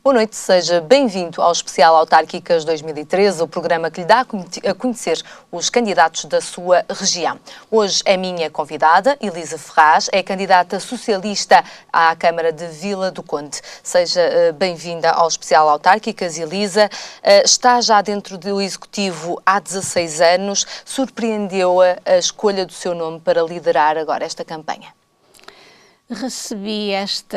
Boa noite, seja bem-vindo ao Especial Autárquicas 2013, o programa que lhe dá a conhecer os candidatos da sua região. Hoje é minha convidada, Elisa Ferraz, é candidata socialista à Câmara de Vila do Conde. Seja bem-vinda ao Especial Autárquicas, Elisa. Está já dentro do Executivo há 16 anos. Surpreendeu-a a escolha do seu nome para liderar agora esta campanha? Recebi este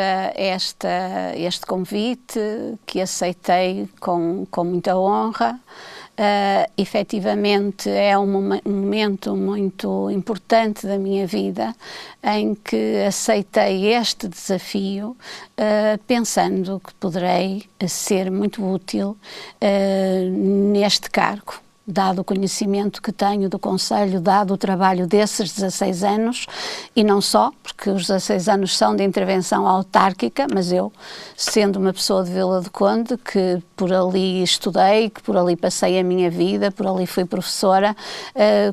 convite, que aceitei com muita honra. Efetivamente é um momento muito importante da minha vida em que aceitei este desafio, pensando que poderei ser muito útil neste cargo. Dado o conhecimento que tenho do Conselho, dado o trabalho desses 16 anos, e não só, porque os 16 anos são de intervenção autárquica, mas eu, sendo uma pessoa de Vila do Conde, que por ali estudei, que por ali passei a minha vida, por ali fui professora,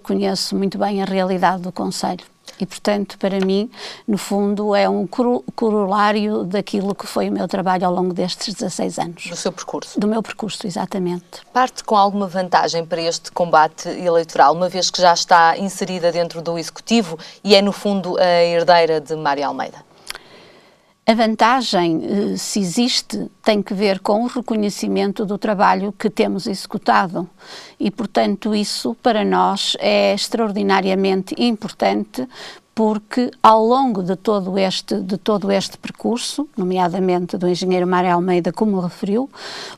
conheço muito bem a realidade do Conselho. E, portanto, para mim, no fundo, é um corolário daquilo que foi o meu trabalho ao longo destes 16 anos. Do seu percurso? Do meu percurso, exatamente. Parte com alguma vantagem para este combate eleitoral, uma vez que já está inserida dentro do Executivo e é, no fundo, a herdeira de Mário Almeida? A vantagem, se existe, tem que ver com o reconhecimento do trabalho que temos executado e, portanto, isso para nós é extraordinariamente importante, porque ao longo de todo este percurso, nomeadamente do engenheiro Mário Almeida, como referiu,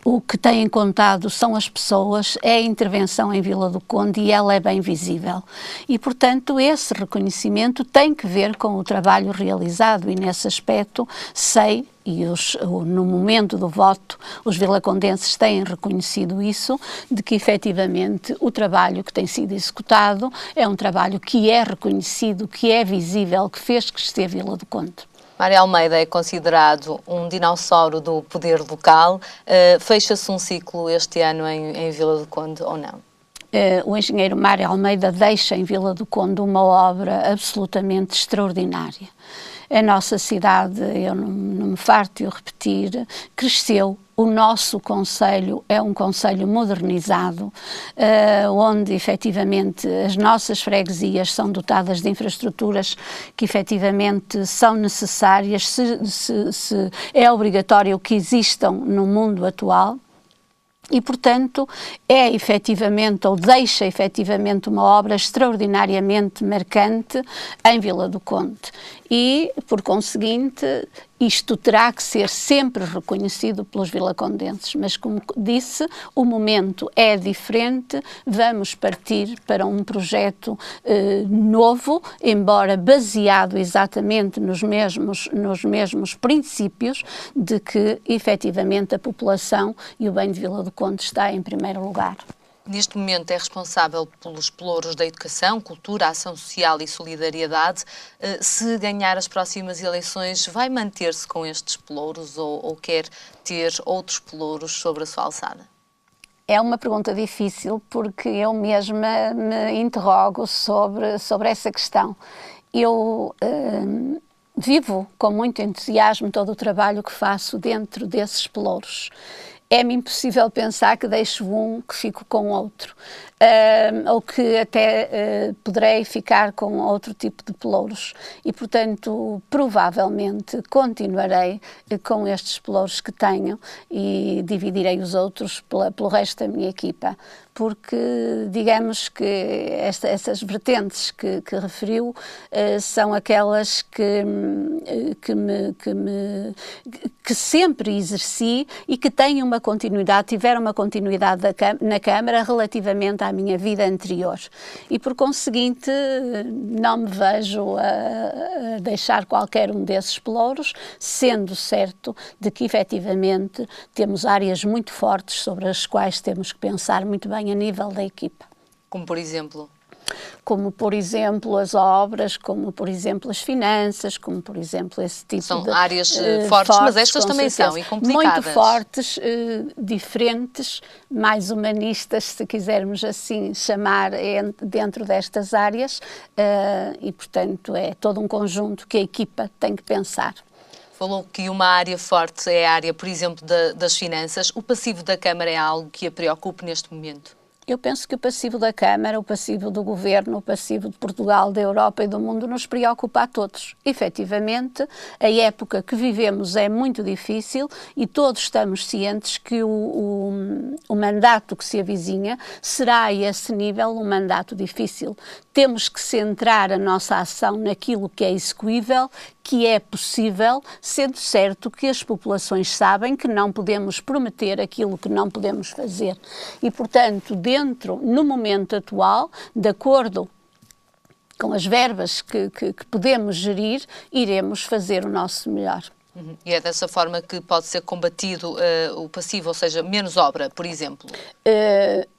o que têm contado são as pessoas, é a intervenção em Vila do Conde e ela é bem visível. E, portanto, esse reconhecimento tem que ver com o trabalho realizado e, nesse aspecto, sei, e no momento do voto os vilacondenses têm reconhecido isso, de que efetivamente o trabalho que tem sido executado é um trabalho que é reconhecido, que é visível, que fez crescer Vila do Conde. Mário Almeida é considerado um dinossauro do poder local. Fecha-se um ciclo este ano em Vila do Conde ou não? O engenheiro Mário Almeida deixa em Vila do Conde uma obra absolutamente extraordinária. A nossa cidade, eu não me farto de o repetir, cresceu. O nosso concelho é um concelho modernizado, onde efetivamente as nossas freguesias são dotadas de infraestruturas que efetivamente são necessárias, se é obrigatório que existam no mundo atual. E, portanto, é efetivamente, ou deixa efetivamente uma obra extraordinariamente marcante em Vila do Conde. E, por conseguinte, isto terá que ser sempre reconhecido pelos vilacondenses. Mas, como disse, o momento é diferente, vamos partir para um projeto novo, embora baseado exatamente nos mesmos princípios de que, efetivamente, a população e o bem de Vila do Conde está em primeiro lugar. Neste momento é responsável pelos pelouros da educação, cultura, ação social e solidariedade. Se ganhar as próximas eleições, vai manter-se com estes pelouros ou quer ter outros pelouros sobre a sua alçada? É uma pergunta difícil porque eu mesma me interrogo sobre essa questão. Eu vivo com muito entusiasmo todo o trabalho que faço dentro desses pelouros. É-me impossível pensar que deixo um que fico com outro, ou que até poderei ficar com outro tipo de pelouros. E, portanto, provavelmente continuarei com estes pelouros que tenho e dividirei os outros pelo resto da minha equipa. Porque, digamos que essas vertentes que referiu são aquelas que sempre exerci e que têm uma continuidade, tiveram uma continuidade na Câmara relativamente à minha vida anterior. E, por conseguinte, não me vejo a deixar qualquer um desses pelouros, sendo certo de que, efetivamente, temos áreas muito fortes sobre as quais temos que pensar muito bem a nível da equipa. Como por exemplo? Como, por exemplo, as obras, como, por exemplo, as finanças, como, por exemplo, esse tipo são de... áreas fortes, mas estas também são, e complicadas. Muito fortes, diferentes, mais humanistas, se quisermos assim chamar, dentro destas áreas, e, portanto, é todo um conjunto que a equipa tem que pensar. Falou que uma área forte é a área, por exemplo, das finanças. O passivo da Câmara é algo que a preocupa neste momento? Eu penso que o passivo da Câmara, o passivo do Governo, o passivo de Portugal, da Europa e do mundo nos preocupa a todos. Efetivamente, a época que vivemos é muito difícil e todos estamos cientes que o mandato que se avizinha será a esse nível um mandato difícil. Temos que centrar a nossa ação naquilo que é execuível, que é possível, sendo certo que as populações sabem que não podemos prometer aquilo que não podemos fazer. E, portanto, no momento atual, de acordo com as verbas que podemos gerir, iremos fazer o nosso melhor. E é dessa forma que pode ser combatido o passivo, ou seja, menos obra, por exemplo?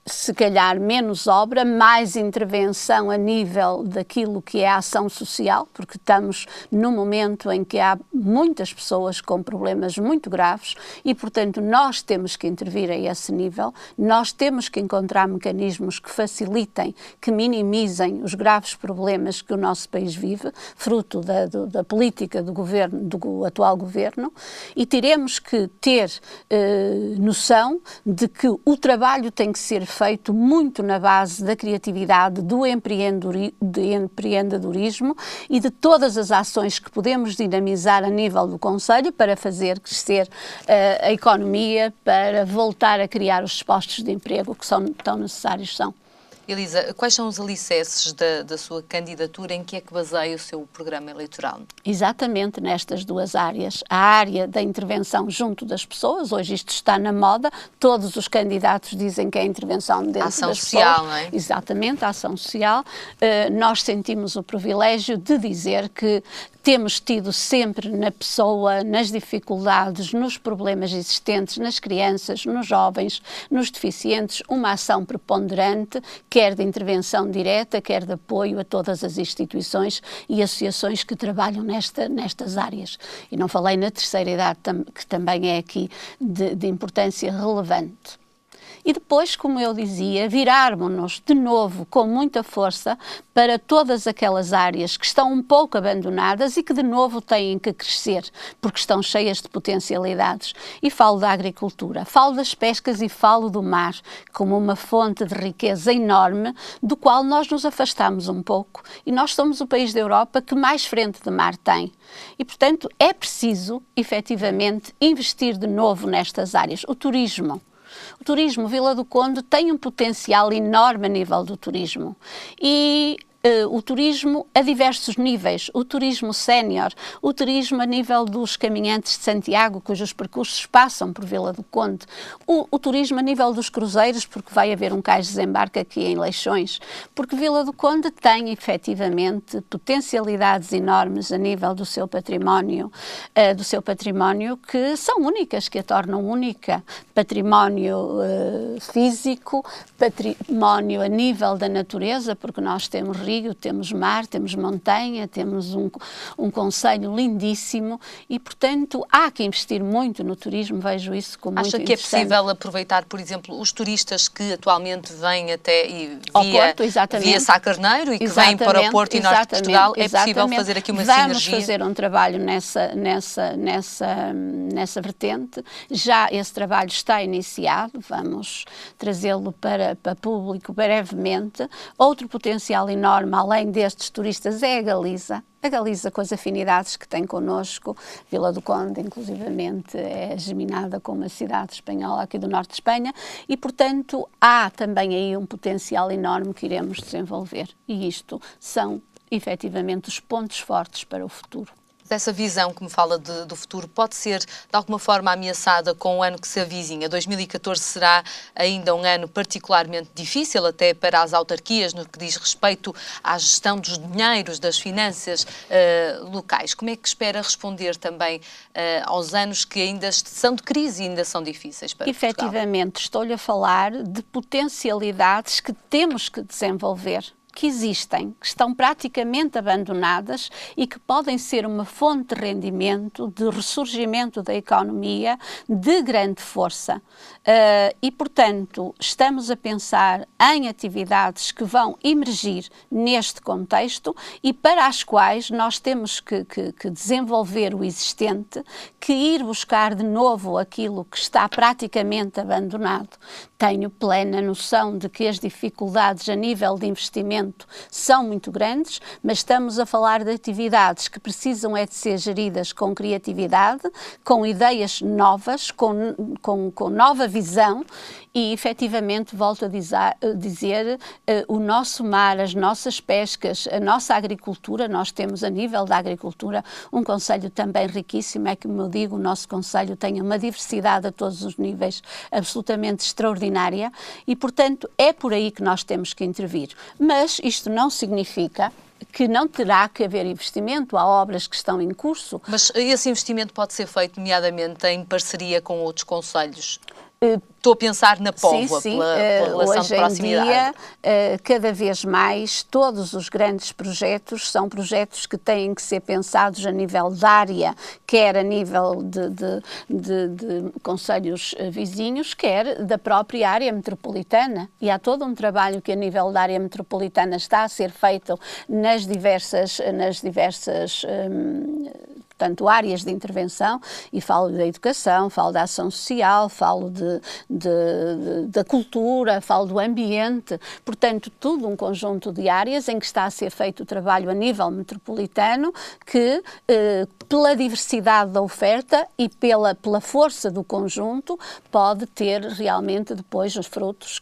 Se calhar menos obra, mais intervenção a nível daquilo que é a ação social, porque estamos num momento em que há muitas pessoas com problemas muito graves e, portanto, nós temos que intervir a esse nível, nós temos que encontrar mecanismos que facilitem, que minimizem os graves problemas que o nosso país vive, fruto da política do governo, do atual governo, e teremos que ter noção de que o trabalho tem que ser feito muito na base da criatividade, do empreendedorismo e de todas as ações que podemos dinamizar a nível do Conselho para fazer crescer a economia, para voltar a criar os postos de emprego que tão necessários são. Elisa, quais são os alicerces da sua candidatura? Em que é que baseia o seu programa eleitoral? Exatamente nestas duas áreas. A área da intervenção junto das pessoas, hoje isto está na moda, todos os candidatos dizem que é a intervenção dentro das pessoas. Ação social, não é? Exatamente, a ação social. Nós sentimos o privilégio de dizer que temos tido sempre na pessoa, nas dificuldades, nos problemas existentes, nas crianças, nos jovens, nos deficientes, uma ação preponderante, quer de intervenção direta, quer de apoio a todas as instituições e associações que trabalham nestas áreas. E não falei na terceira idade, que também é aqui de importância relevante. E depois, como eu dizia, virarmos-nos de novo com muita força para todas aquelas áreas que estão um pouco abandonadas e que de novo têm que crescer, porque estão cheias de potencialidades. E falo da agricultura, falo das pescas e falo do mar como uma fonte de riqueza enorme, do qual nós nos afastamos um pouco. E nós somos o país da Europa que mais frente de mar tem. E, portanto, é preciso, efetivamente, investir de novo nestas áreas. O turismo, Vila do Conde tem um potencial enorme a nível do turismo e o turismo a diversos níveis, o turismo sénior, o turismo a nível dos caminhantes de Santiago, cujos percursos passam por Vila do Conde, o turismo a nível dos cruzeiros, porque vai haver um cais de desembarque aqui em Leixões, porque Vila do Conde tem efetivamente potencialidades enormes a nível do seu património que são únicas, que a tornam única, património físico, património a nível da natureza, porque nós temos rio, temos mar, temos montanha, temos um concelho lindíssimo e, portanto, há que investir muito no turismo, vejo isso como muito interessante. Acha que é possível aproveitar, por exemplo, os turistas que atualmente vêm até via Sá Carneiro e que vêm para o Porto e Norte de Portugal, é possível fazer aqui uma sinergia? Vamos fazer um trabalho nessa vertente, já esse trabalho está iniciado, vamos trazê-lo para público brevemente. Outro potencial enorme, além destes turistas, é a Galiza. A Galiza, com as afinidades que tem connosco, Vila do Conde, inclusivamente, é geminada com uma cidade espanhola aqui do norte de Espanha e, portanto, há também aí um potencial enorme que iremos desenvolver. E isto são, efetivamente, os pontos fortes para o futuro. Essa visão que me fala do futuro pode ser, de alguma forma, ameaçada com o ano que se avizinha. 2014 será ainda um ano particularmente difícil, até para as autarquias, no que diz respeito à gestão dos dinheiros, das finanças locais. Como é que espera responder também aos anos que ainda são de crise e ainda são difíceis para Portugal? Efetivamente, estou-lhe a falar de potencialidades que temos que desenvolver, que existem, que estão praticamente abandonadas e que podem ser uma fonte de rendimento, de ressurgimento da economia de grande força. E, portanto, estamos a pensar em atividades que vão emergir neste contexto e para as quais nós temos que desenvolver o existente, que ir buscar de novo aquilo que está praticamente abandonado. Tenho plena noção de que as dificuldades a nível de investimento são muito grandes, mas estamos a falar de atividades que precisam de ser geridas com criatividade, com ideias novas, com nova visão e, efetivamente, volto a dizer, o nosso mar, as nossas pescas, a nossa agricultura, nós temos a nível da agricultura um concelho também riquíssimo, é como eu digo, o nosso concelho tem uma diversidade a todos os níveis absolutamente extraordinária e, portanto, é por aí que nós temos que intervir. Mas isto não significa que não terá que haver investimento, há obras que estão em curso. Mas esse investimento pode ser feito, nomeadamente, em parceria com outros concelhos? Estou a pensar na Póvoa, pela relação de proximidade. Hoje em dia, cada vez mais, todos os grandes projetos são projetos que têm que ser pensados a nível da área, quer a nível de concelhos vizinhos, quer da própria área metropolitana. E há todo um trabalho que a nível da área metropolitana está a ser feito nas diversas portanto, áreas de intervenção, e falo da educação, falo da ação social, falo da cultura, falo do ambiente, portanto, tudo um conjunto de áreas em que está a ser feito o trabalho a nível metropolitano que, pela diversidade da oferta e pela força do conjunto, pode ter realmente depois os frutos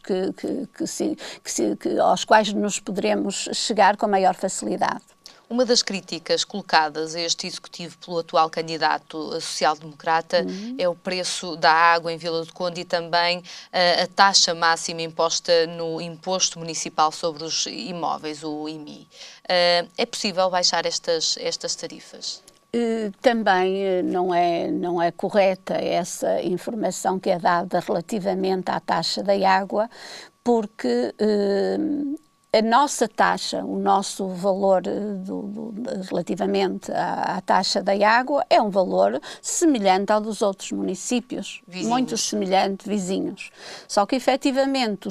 aos quais nos poderemos chegar com maior facilidade. Uma das críticas colocadas a este executivo pelo atual candidato social-democrata é o preço da água em Vila do Conde e também a taxa máxima imposta no Imposto Municipal sobre os Imóveis, o IMI. É possível baixar estas tarifas? Também não é correta essa informação que é dada relativamente à taxa da água, porque a nossa taxa, o nosso valor relativamente à taxa da água é um valor semelhante ao dos outros municípios, muito semelhante, vizinhos. Só que, efetivamente,